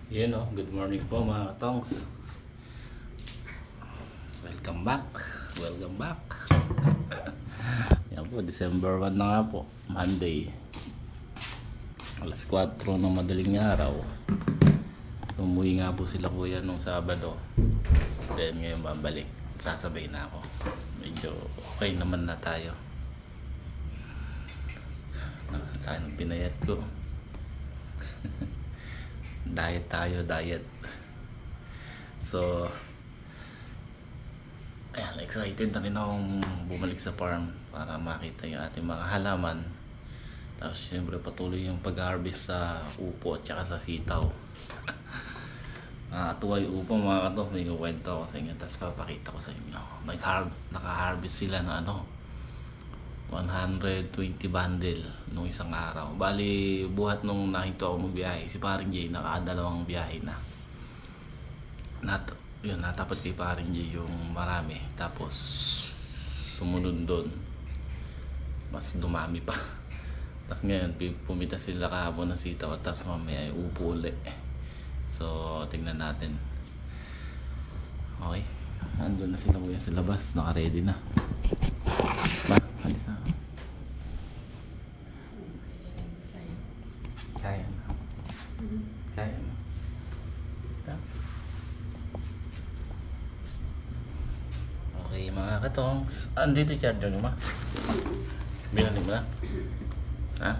Yun o, good morning po mga katongs. Welcome back. Welcome back. Yan po, December 1 na nga po, Monday. Alas 4 ng madaling araw. Umuwi nga po sila kuya nung Sabado. Then ngayon babalik. Sasabay na ako. Medyo okay naman na tayo. Nakakain pinayat ko. Diet tayo, diet. So ayan, excited na rin akong bumalik sa farm para makita yung ating mga halaman. Tapos siyempre patuloy yung pag-harvest sa upo at saka sa sitaw. Nakakatuwa yung upo mga kato, may kukwento ako sa inyo, tapos papakita ko sa inyo. Naka-harvest sila na 120 bundle nung isang araw. Bali buhat nung nakita ako magbiyahe, si paring Jay nakadalawang biyahe na. Yun, natapat kay paring Jay yung marami. Tapos sumunod doon mas dumami pa. Tapos ngayon pumita sila kahapon ng sitaw at tapos mamaya ay upo ulit. So tingnan natin. Okay, andun na sila kuya sa labas, naka-ready na. Halis na. Kaya na. Kaya na. Okay mga katongs, andito yung charger mo ma? Binalik mo na? Ha?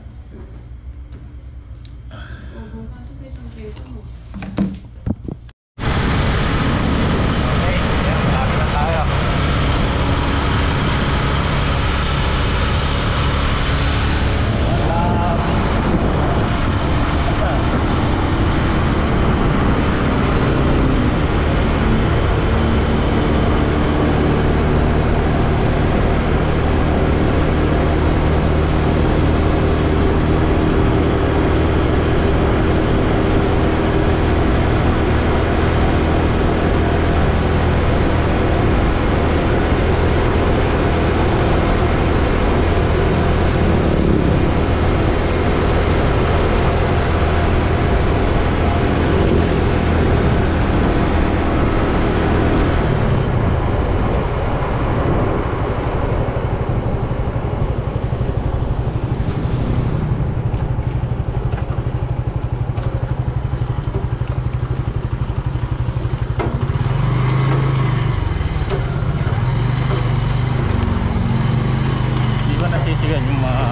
Nasisigan yung mga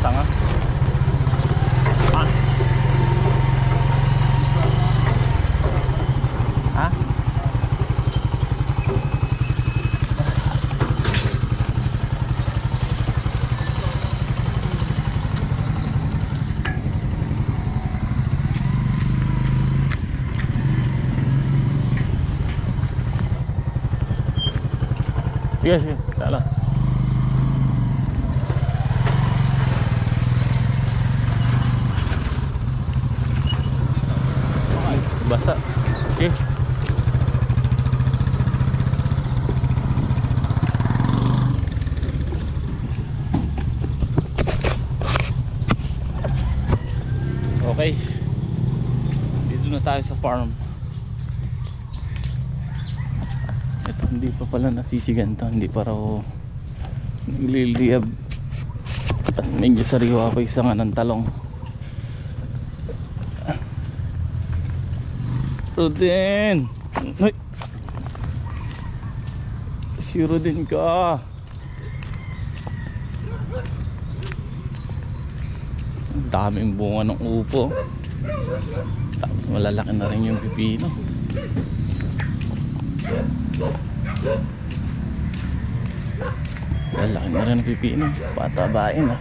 tanga. Ha? Yes, yes, salah. Basa. Okay. Okay. Dito na tayo sa farm. Ito hindi pa pala nasisigan to, hindi pa raw nagliliyab. At medyo sariwa pa isa nga ng talong. Rodin! Ay! Si Rodin ka! Ang daming bunga ng upo. Tapos malalaki na rin yung pipino. Malalaki na rin ang pipino. Patabain ah.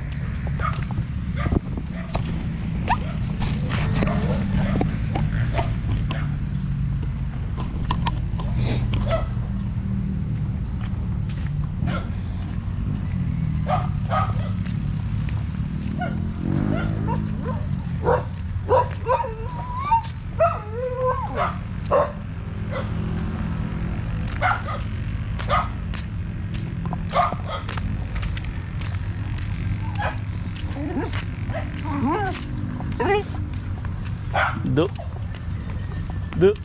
Do. Du.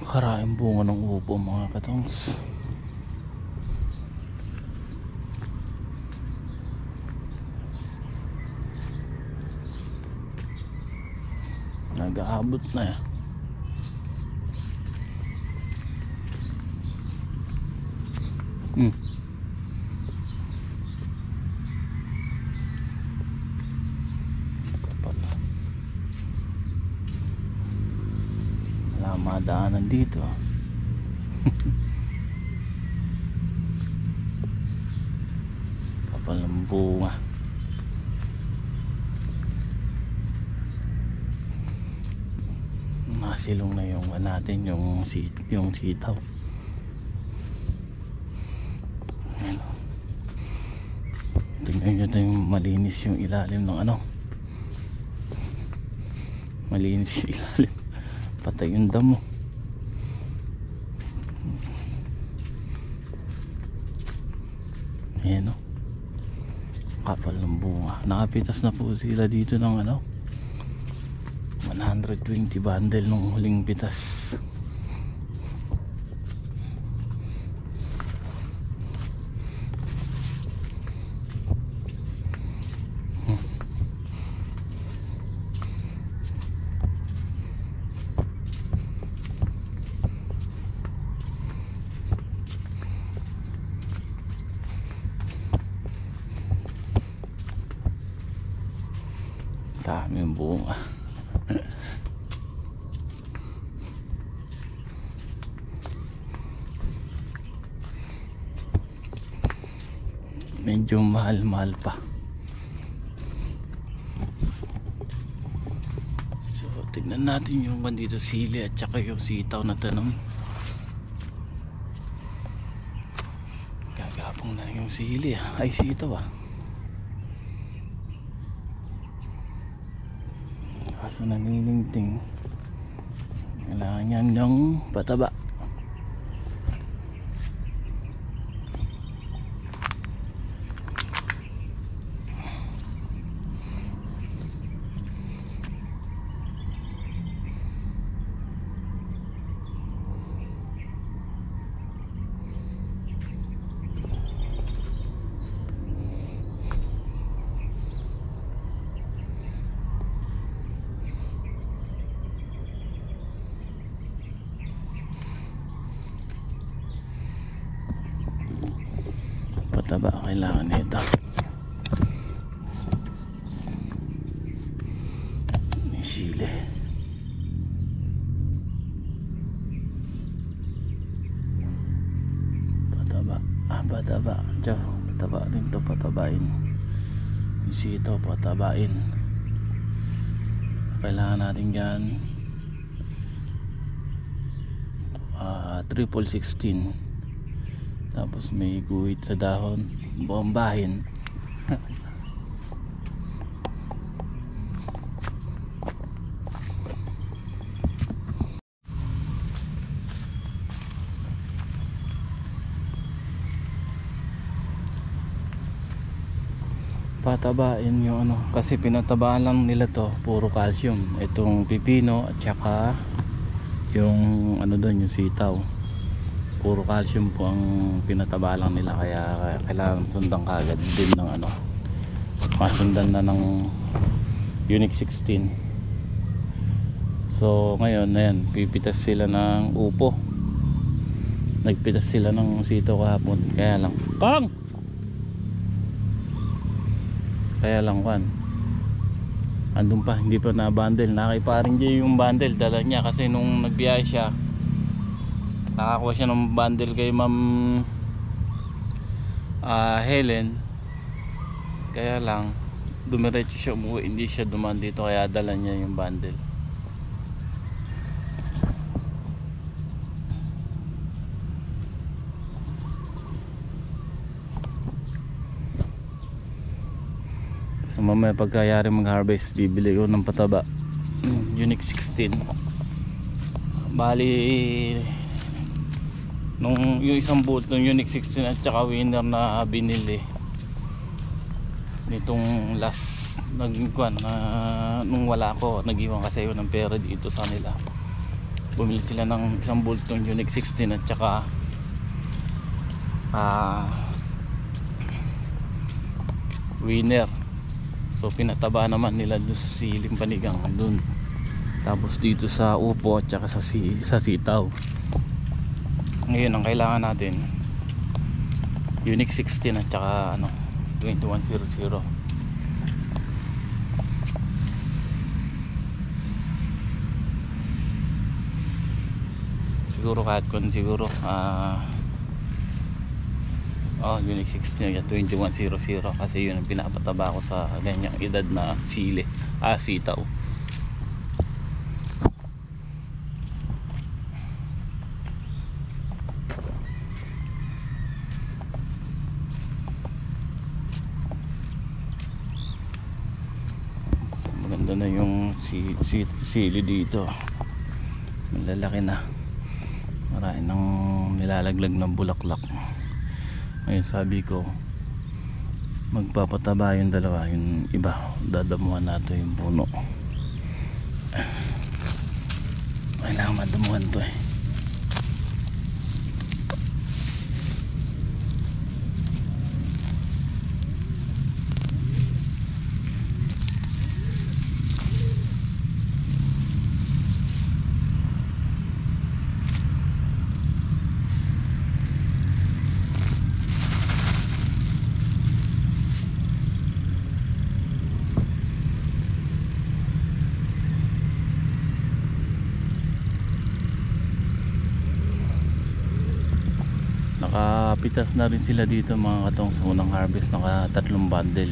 Karaing bunga ng upo mga katongs. Nag-aabot na yan. Wala madaanan dito. Kapal ng bunga. Masilong na yung natin, yung sitaw. Tingnan nyo yung malinis yung ilalim ng ano. Malinis yung ilalim. Patay yung damo. Ayan o. Kapal ng bunga. Nakapitas na po sila dito ng ano 120 bundle nung huling pitas. Dami yung bunga. Medyo mahal-mahal pa. So tignan natin yung bandito sili at saka yung sitaw na tanong. Gagapong na yung sili ay sitaw ah. Kaso nanilinting. Kailangan yan yung pataba. Pataba kailangan nito. May sili. Pataba. Pataba. Diyo, pataba rin to, patabain. Yung sitaw, patabain. Kailangan natin dyan 16. Tapos may guhit sa dahon, bombahin. Patabain yung ano, kasi pinatabaan lang nila to, puro calcium. Itong pipino at saka yung ano doon, yung sitaw. Puro calcium po ang pinataba lang nila, kaya kailangan sundan kagad din ng ano, masundan na ng Unique 16. So ngayon ayan, pipitas sila ng upo. Nagpitas sila ng sitaw kahapon, kaya lang andun pa, hindi pa na bundle. Nakiparin niya yung bundle, dala niya kasi nung nagbiyahe siya, nakakuha siya ng bundle kay Ma'am Helen, kaya lang dumiretso siya umuwi, hindi siya dumaan dito, kaya dala niya yung bundle. So mamaya pagkayari mag-harvest, bibili ko ng pataba, Unique 16. Bali nung yung isang bolt ng Unique 16 at saka winner na binili, nitong last nagkuan na nung wala ako, nag-iwan kasi yun ng pera dito sa nila. Bumili sila ng isang bultong Unique 16 at saka winner. So pinataba naman nila doon sa siling panigang doon. Tapos dito sa upo at saka sa sitaw. Ngayon ang kailangan natin Unique 16 at saka 2100. Siguro kahit kung siguro Unique 16 at 2100 kasi yun ang pinapataba ko sa ganyang edad na sitaw. Maganda na yung sili dito, malalaki na, marami nang nilalaglag ng bulaklak. Ngayon sabi ko magpapataba yung dalawa, yung iba dadamuhan natin yung puno. Kailangan madamuhan to eh. Nakapitas na rin sila dito mga katong sa unang harvest, naka 3 bundle.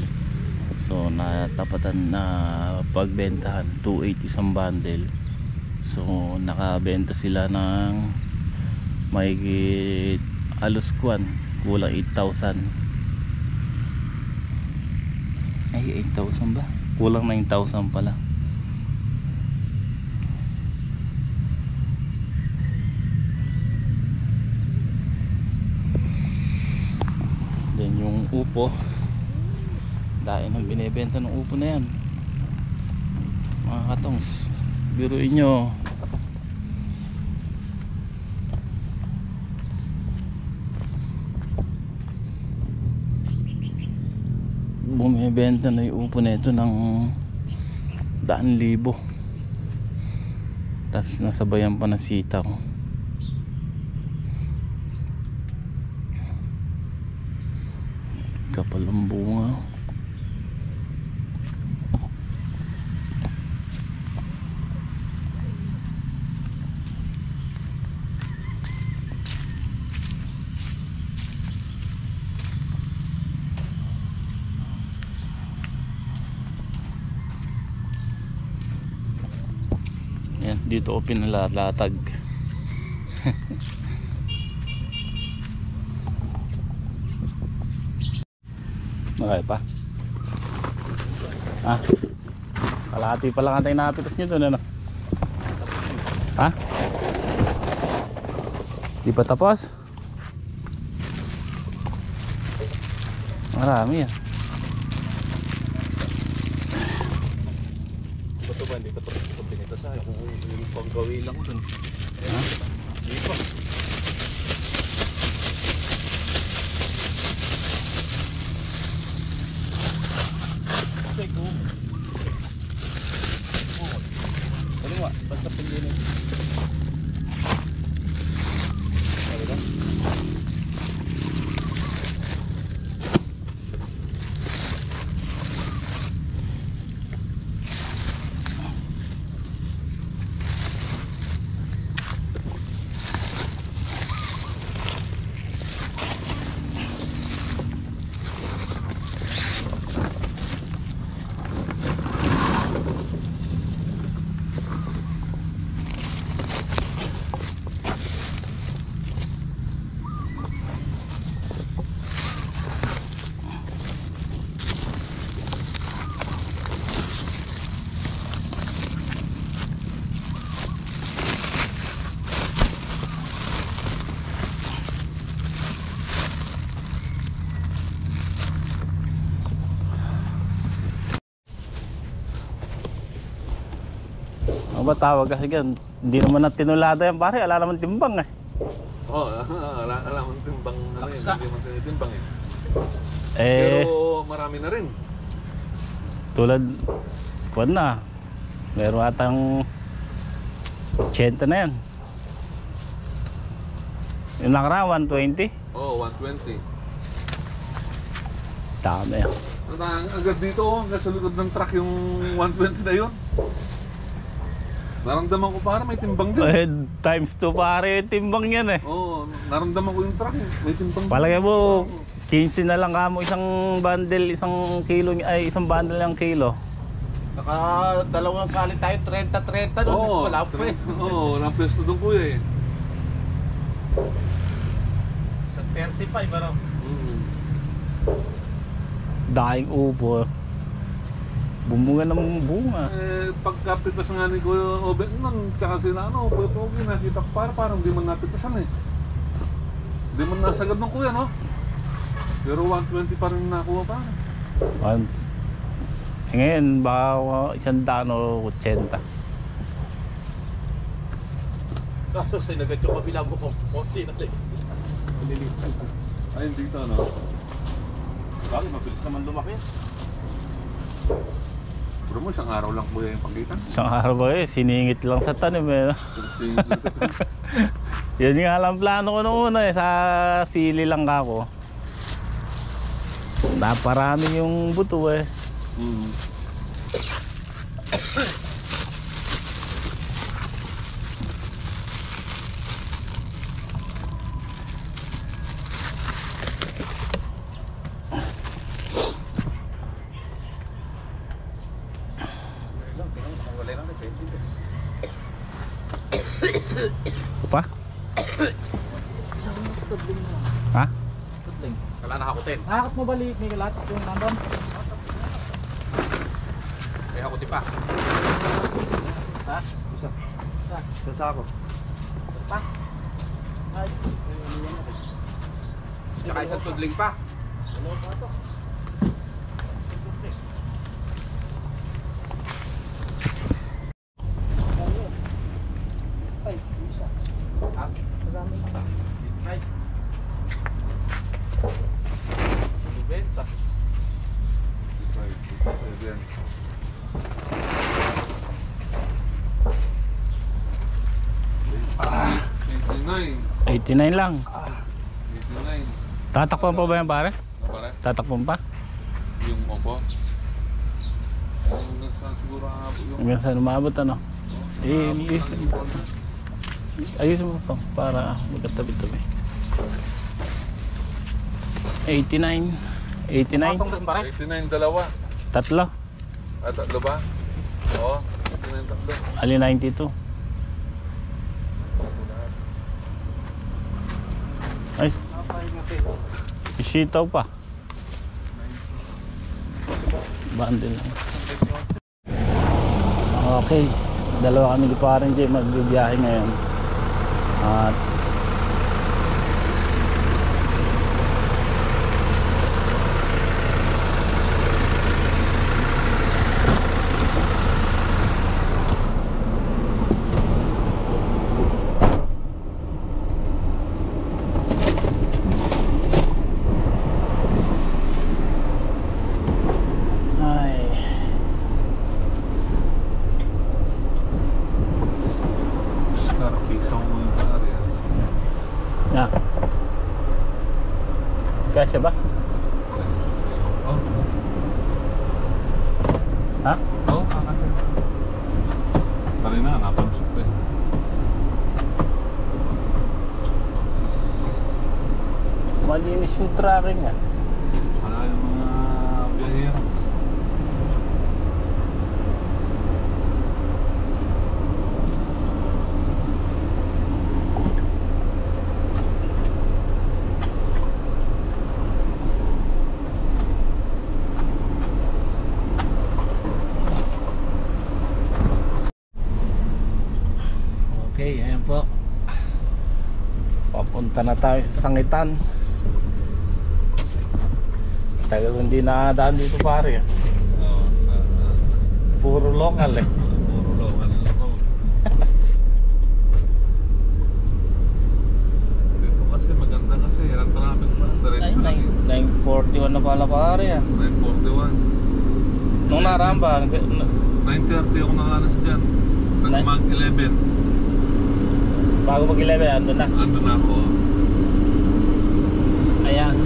So natapatan na pagbentahan 2.8 isang bundle. So nakabenta sila ng mahigit halos kulang 8,000. Ay 8,000 ba? Kulang 9,000 pala. Then yung upo, dahil nang binibenta ng upo na yan mga katongs, biruin nyo bumibenta na yung upo na ito ng 100,000, tas nasabayan pa ng sitaw. Kapal ang bunga. Yan, dito ko pinalalatag. Nakaya pa. Kalahati pa lang atay napitas nyo doon, ano? Ha? Di pa tapos? Marami yan. Bato ba? Hindi pa tapos ito pinita sa kung yung panggawi lang doon. Ha? Di pa. Basta pindinin. Ano ba tawag kasi yan? Hindi naman na tinulada yan pare, ala naman timbang eh. Oo, alam mo timbang ano yun, hindi mo tinitimbang eh. Eh, Pero marami na rin. tulad, kuwan na. Meron atang 80 na yan. Yung nakaraan, 120. Oo, 120. Dami yan. Agad dito, nasa likod ng truck yung 120 na yun. Naramdaman ko para may timbang din. Eh, times 2 pare, timbang yan eh. Oo, naramdaman ko yung truck, may timbang din. Palagay mo, 15 na lang kamo isang bundle, isang kilo, ay isang bundle ng kilo. Naka dalawang salit tayo, 30-30 doon. Oo, Wala pwesto. Oo, walang pwesto doon kuya eh. Sa 35 ano? Daing upo. Bumunga ng bunga. Eh, pagkapitas nga ni Kuya Oben nun, tsaka sila ano, Kuya Pogi, nakita ko parang di man napitasan eh. Di man nasagad ng kuya, no? Pero 120 pa rin nakuha pa. Ngayon, baka 100 o 80. Kaso sinagat yung kabila mo kung konti na lang. Ay, dito, no? Bakit? Mabilis naman lumaki. Pero mo, isang araw lang kuya yung pagitan. Isang araw ba eh, siningit lang sa tanim eh. Kasi, Yun nga lang plano ko nung una eh, sa sili lang ako. Naparami yung buto eh. Pa? Ha? Tutling. Kala nakakutin. Nakakot mo balik, may kalat yung nandun. May hakutin pa. Ha? Isa. Isa ako. Pa? Ay. Tsaka isang tudling pa. Ano pa ito? Ay, isa. Ha? Kasama isa. Ay. Benta. yan. Ah, 89 lang. 89. Tatakpan pa ba yan pare? Pare, Tatakpan pa? yung opo. Hanggang saan siguro yung... Hanggang saan umabot ano? Ayusin mo pa para magkatabi-tabi. 89. 89. Patong din pare. 89 dalawa. Tatlo. Ah, tatlo ba? Oo, 89 tatlo. Ali 92. Ay, isitaw pa. Bundle lang. Okay. Dalawa kami ni Parang Jay magbibiyahe ngayon. At na. Kasya ba? Oh. Ha? Oo, kakasya. Kanina, napalusok eh. Malinis yung tracking nga. Wala yung mga biyahero. Okay, ayan po. Papunta na tayo sa Sangitan. Tagal hindi nakadaan dito pare. Oo, Puro local eh. puro local lang ako. malapit pa. Ay, Diretso lang eh. 9:41 na pala pare ah. 9:41. Nung nakaraan ba? 9:30 ako nakalas dyan. Mag-11. Bago mag-11, andun na. Ando na ako. Ayan.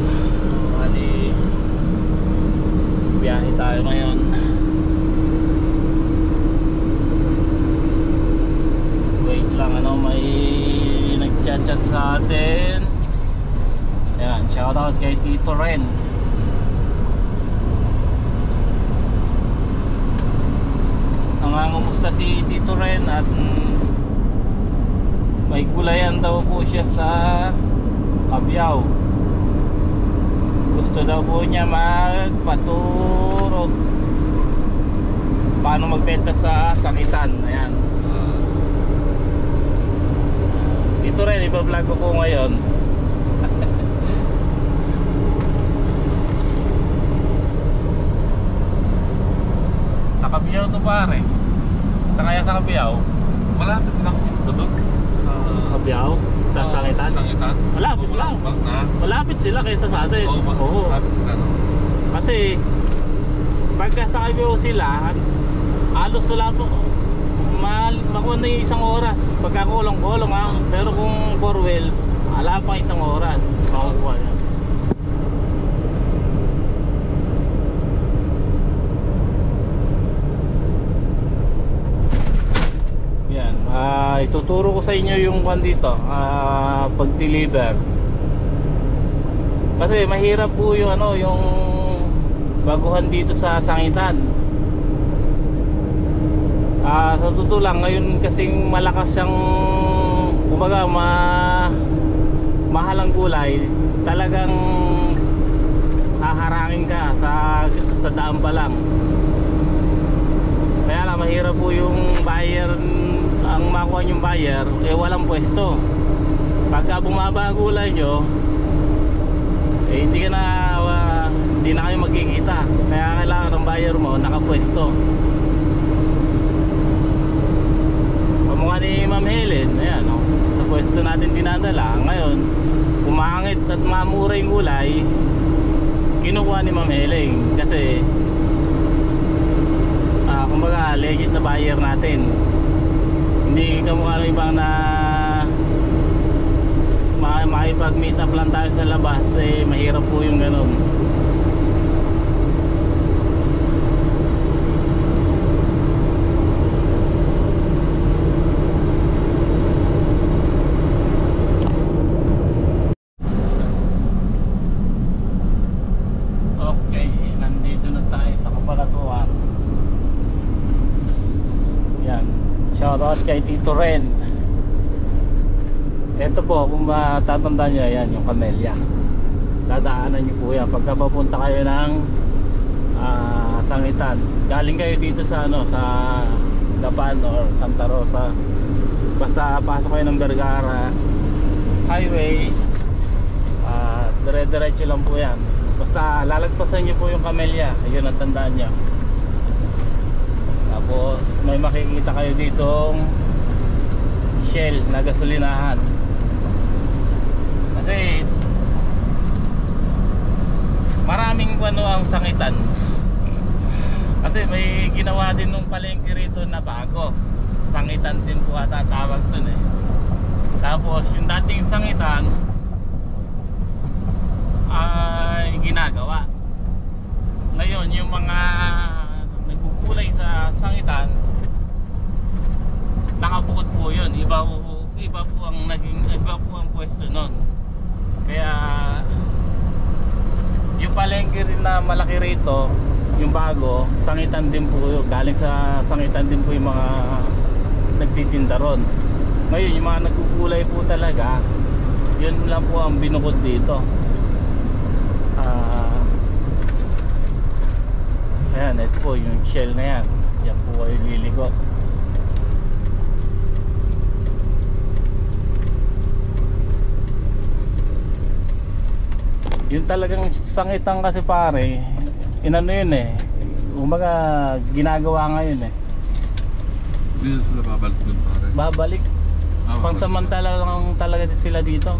Bali, biyahe tayo ngayon. Wait lang, may nag-chat-chat sa atin. Ayan, shoutout kay Tito Ren. Nangangumusta si Tito Ren at may gulayan daw po siya sa Cabiao. Gusto daw po niya magpaturo paano magbenta sa Sangitan. Ayan. Dito rin, iba-vlog ko po ngayon. Sa Cabiao to pare. Kaya sa Cabiao? Malapit lang ito doon. Cabiao? Sa Sangitan? Sangitan? Malapit lang. Malapit sila kaysa sa atin. Oo, malapit sila. No? Kasi pagka sa Cabiao sila, halos wala po makuha na yung isang oras pagka kulong-kulong ha. Pero kung 4 wheels, wala pang isang oras makukuha yan. Yan, ituturo ko sa inyo yung kwan dito, pag-deliver. Kasi mahirap po yung yung baguhan dito sa Sangitan. Sa totoo lang, ngayon kasing malakas siyang kumbaga mahalang gulay, talagang haharangin ka sa daan pa lang. Kaya lang mahirap po yung buyer, ang makuha yung buyer walang pwesto. Pagka bumaba ang gulay nyo, hindi na kayo magkikita. Kaya kailangan ng buyer mo nakapwesto. Mukha ni Ma'am Helen, ayan sa pwesto natin dinadala. Ngayon, umangit at mamura yung gulay, kinukuha ni Ma'am Helen kasi kumbaga legit na buyer natin. Hindi kamukha ng ibang na makipag-meet up lang tayo sa labas, mahirap po yung ganun. Shoutout kay Tito Ren. Ito po, kung matatandaan nyo, yan yung Camellia. Dadaanan nyo po yan pagka papunta kayo ng Sangitan. Galing kayo dito sa sa Gapan or Santa Rosa, basta pasok kayo ng Vergara Highway, dire-diretso lang po yan. Basta lalagpasan nyo po yung Camellia, ayun ang tandaan nyo. Tapos may makikita kayo ditong Shell na gasolinahan. Kasi maraming ang Sangitan. Kasi may ginawa din nung palengke rito na bago. Sangitan din po ata tawag dun eh. Tapos yung dating Sangitan ay ginagawa. Ngayon yung mga nagkukulay sa Sangitan, nakabukod po yun. Iba po ang pwesto nun. Kaya yung palengke rin na malaki rito, yung bago, Sangitan din po yun. Galing sa Sangitan din po yung mga nagtitinda ron. Ngayon yung mga nagkukulay po talaga, yun lang po ang binukod dito. Ayan, ito po yung Shell na yan. Yan po ay liligo. Yung talagang Sangitan kasi pare, inano yun eh, kumbaga ginagawa ngayon eh. Hindi na sila babalik dun pare. Babalik. Pansamantala lang talaga sila dito.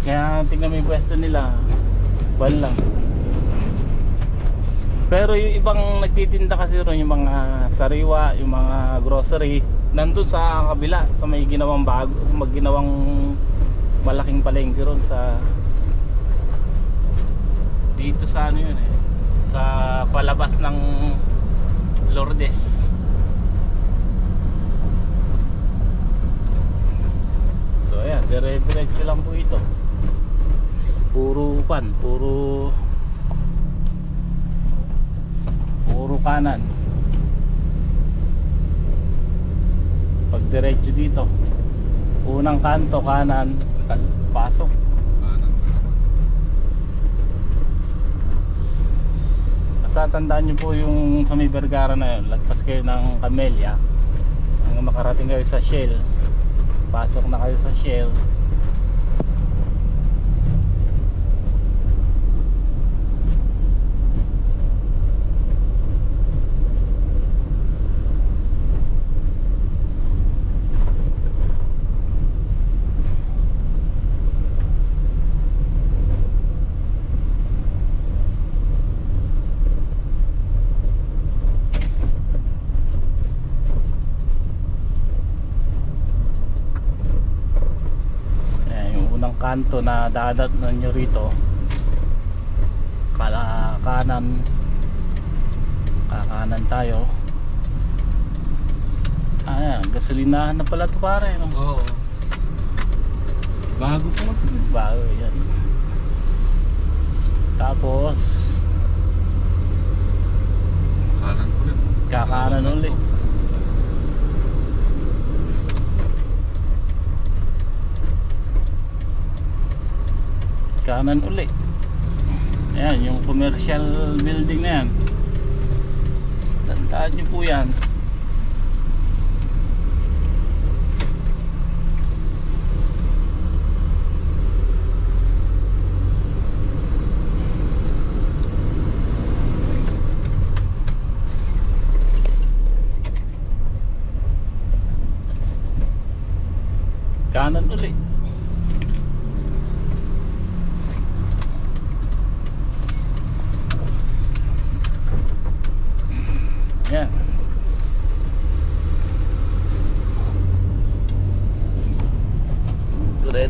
Kaya tingnan mo yung pwesto nila, buwan lang. Pero yung ibang nagtitinda kasi ron, yung mga sariwa, yung mga grocery, nandun sa kabila, sa may ginawang bago, sa may ginawang malaking palengke ron sa dito sa ano yun eh, sa palabas ng Lourdes. So ayan, dire-diretso lang po ito. Puro kanan. Pag diretso dito, unang kanto kanan, pasok. Basta tandaan nyo po yung sa may Vergara na yun, lagpas kayo ng Camellia hanggang makarating kayo sa Shell, pasok na kayo sa Shell. Kanto na dadatnan nyo rito, kanan, kakanan tayo. Ayan, gasolinahan na pala ito pare, no? Oo. Bago pa lang. Bago yan. Tapos Kanan ulit. kakanan ulit. Kanan uli. Ayan, yung commercial building na yan. Tandaan nyo po yan. Kanan uli. Yan.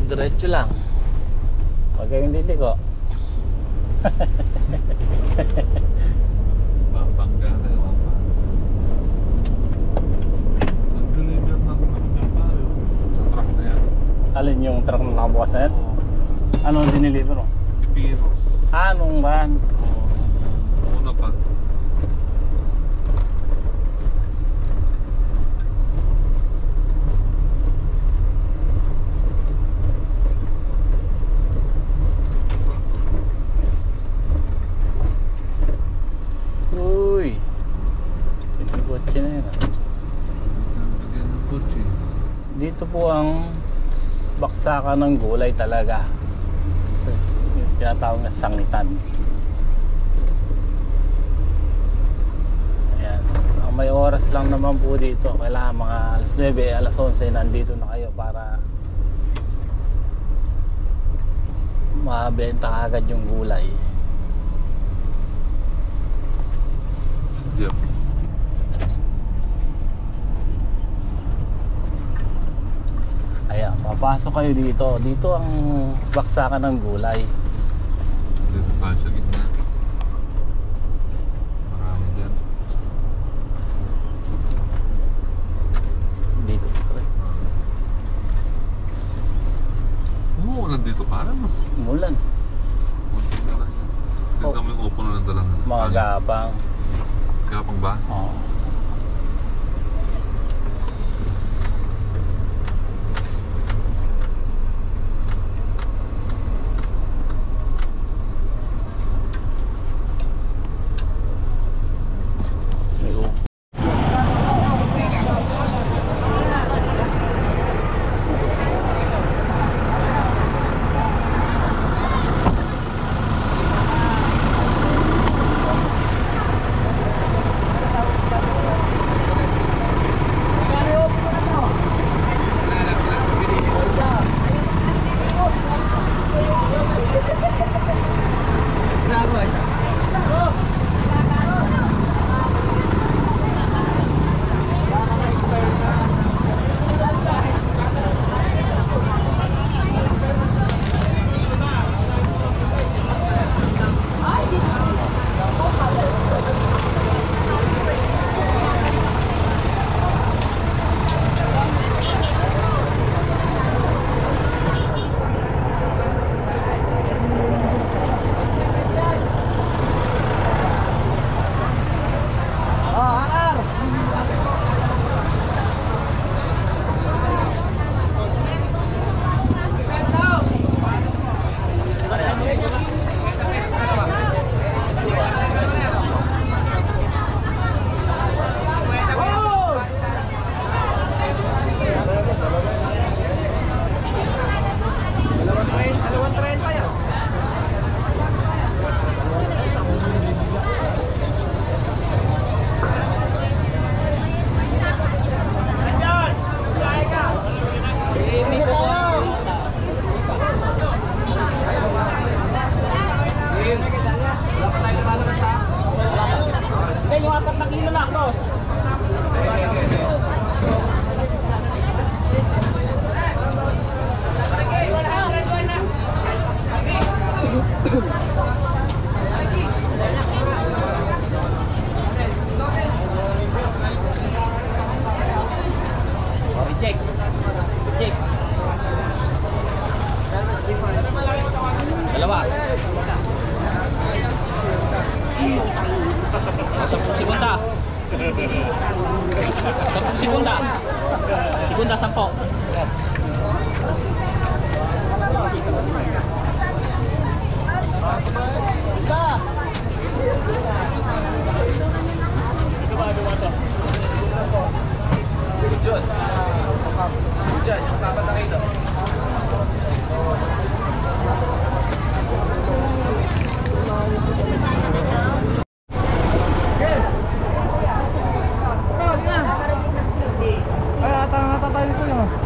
Diretso lang. Huwag kayong liliko. Pampanga na yun. Nag-deliver na ng pare. Sa truck na yan. Alin yung truck na nakabukas na yan? Ano ang diniliver mo? Pipino. Anong van? Una pa. Uy! Ito kotse na yun. Bigyan ng kotse. Dito po ang baksakan ng gulay talaga. Yung tinatawag na sangitan. Ayan. Ang may oras lang naman po dito. Kailangan mga alas 9, alas 11 nandito na kayo para mabenta agad yung gulay. Yep. Ayan, papasok kayo dito. Dito ang baksakan ng gulay. Dito pa sa gitna. Marami dyan. Dito. Umuulan dito para no? Umulan. Kunti na lang yan. Dito may upo na ng dalang. Mga gapang. Gapang ba? Oo. Segunda. Segunda 10.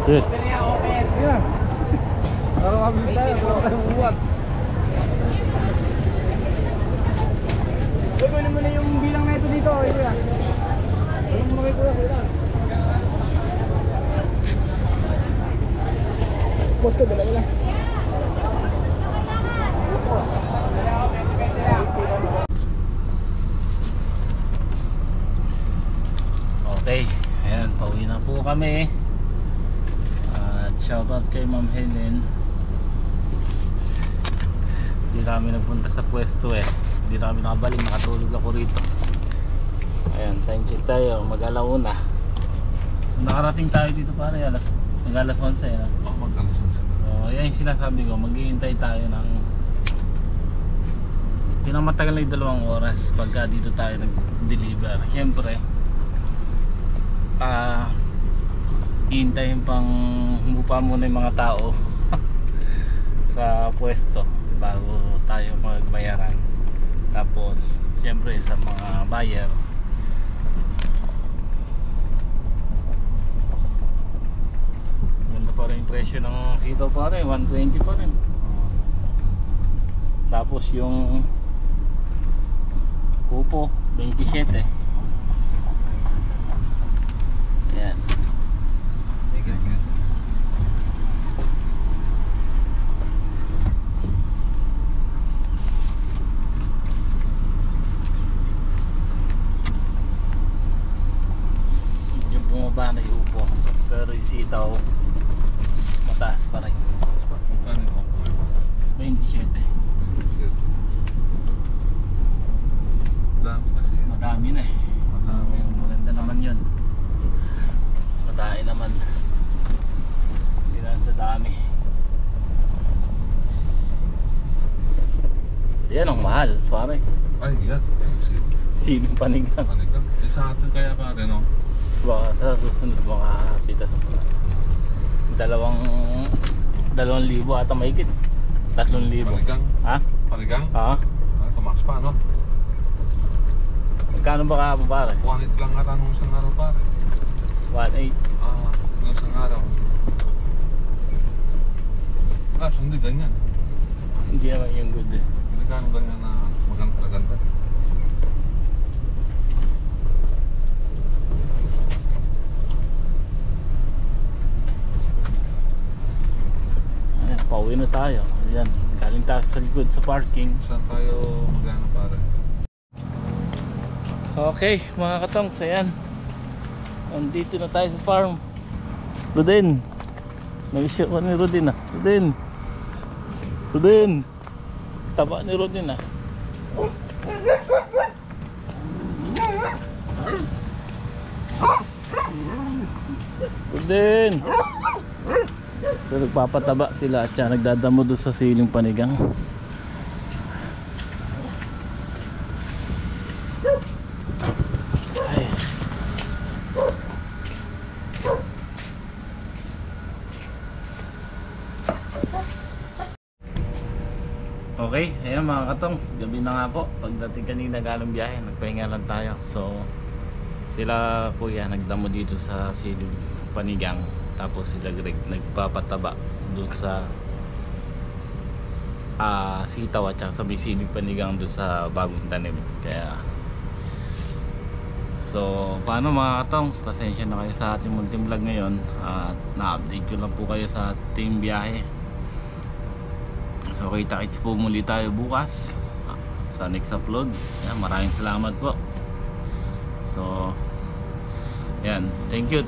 Yes. Gawin mo na yung bilang na ito dito, kuya. Gawin mo na kay kuya. Boss ko, dala lang. Okay, ayan, pauwi na po kami. At shoutout kay Ma'am Helen. Hindi na kami nagpunta sa pwesto eh. Hindi na kami nakabalik, nakatulog ako rito. Ayan, time check tayo, mag-alauna. Nakarating tayo dito pare, mag-alas 11 eh. Oh, mag-alas na. So, yan yung sinasabi ko, maghihintay tayo ng pinamatagal na 2 oras pagka dito tayo nag-deliver. Siyempre, hihintayin pang humupa muna yung mga tao sa pwesto bago tayo magbayaran. Tapos, siyempre sa mga buyer, ganda pa rin yung presyo ng sitaw pare, 120 pa rin. Tapos yung upo 27. Ayan. Yung bumaba na yung upo, pero yung sitaw mataas pa rin. Magkano yung upo? 27. Dami kasi. Madami na eh. Madami. Maganda naman yun. Madami naman. Hindi lang sa dami. Yan ang mahal, pare. Ay, yan. Siling panigang. Panigang. Eh, sa atin kaya pare, no? Baka sa susunod makakapita sa pula. 2,000 ata mahigit. 3,000. Panigang? Ha? Panigang? Ha? Ay, tumaas pa, no? Magkano ba kahapon pare? 1.8 lang ata nung isang araw, pare. 1,800. Nung isang araw. Hindi ganyan. Hindi naman yung good eh. Hindi ganyan na maganda. Ayan, pauwi na tayo. Ayan, galing tayo sa likod sa parking. Saan tayo magana, pare? Okay, mga katongs, ayan. Andito na tayo sa farm. Rudin. Nag-share ko ni Rudin ah. Rudin. Taba ni Rudin ah. Rudin. So, nagpapataba sila at siya nagdadamo doon sa siling panigang. Okay, ayan mga katongs, gabi na nga po. Pagdating kanina galing biyahe, nagpahinga lang tayo. So, sila kuya nagdamo dito sa siling panigang. Tapos sila Greg nagpapataba doon sa sitaw at saka sa may siling panigang doon sa bagong tanim. Kaya, so, paano mga katongs, pasensya na kayo sa ating munting vlog ngayon. At na-update ko lang po kayo sa ating biyahe. So kita-kits po muli tayo bukas sa next upload. Yan, maraming salamat po. So yan, thank you.